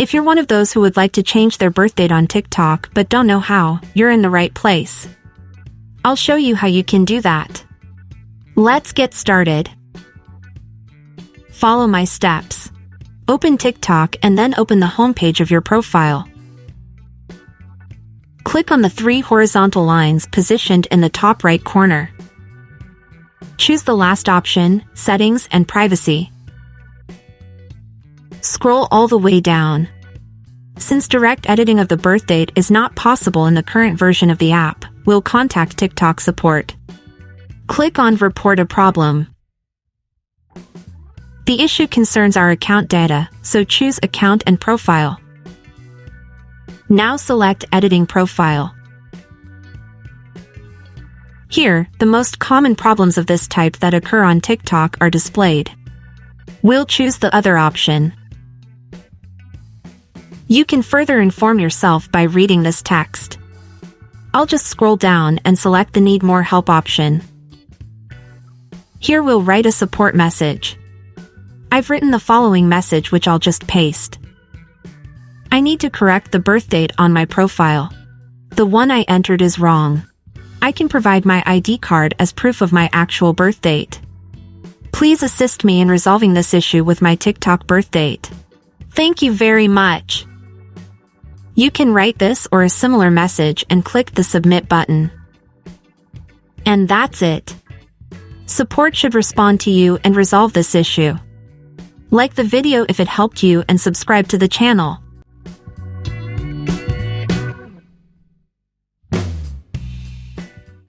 If you're one of those who would like to change their birth date on TikTok but don't know how, you're in the right place. I'll show you how you can do that. Let's get started. Follow my steps. Open TikTok and then open the homepage of your profile. Click on the 3 horizontal lines positioned in the top right corner. Choose the last option, Settings and Privacy. Scroll all the way down. Since direct editing of the birth date is not possible in the current version of the app, we'll contact TikTok support. Click on Report a Problem. The issue concerns our account data, so choose Account and Profile. Now select Editing Profile. Here, the most common problems of this type that occur on TikTok are displayed. We'll choose the other option. You can further inform yourself by reading this text. I'll just scroll down and select the Need More Help option. Here we'll write a support message. I've written the following message which I'll just paste. I need to correct the birth date on my profile. The one I entered is wrong. I can provide my ID card as proof of my actual birth date. Please assist me in resolving this issue with my TikTok birth date. Thank you very much. You can write this or a similar message and click the Submit button. And that's it. Support should respond to you and resolve this issue. Like the video if it helped you and subscribe to the channel.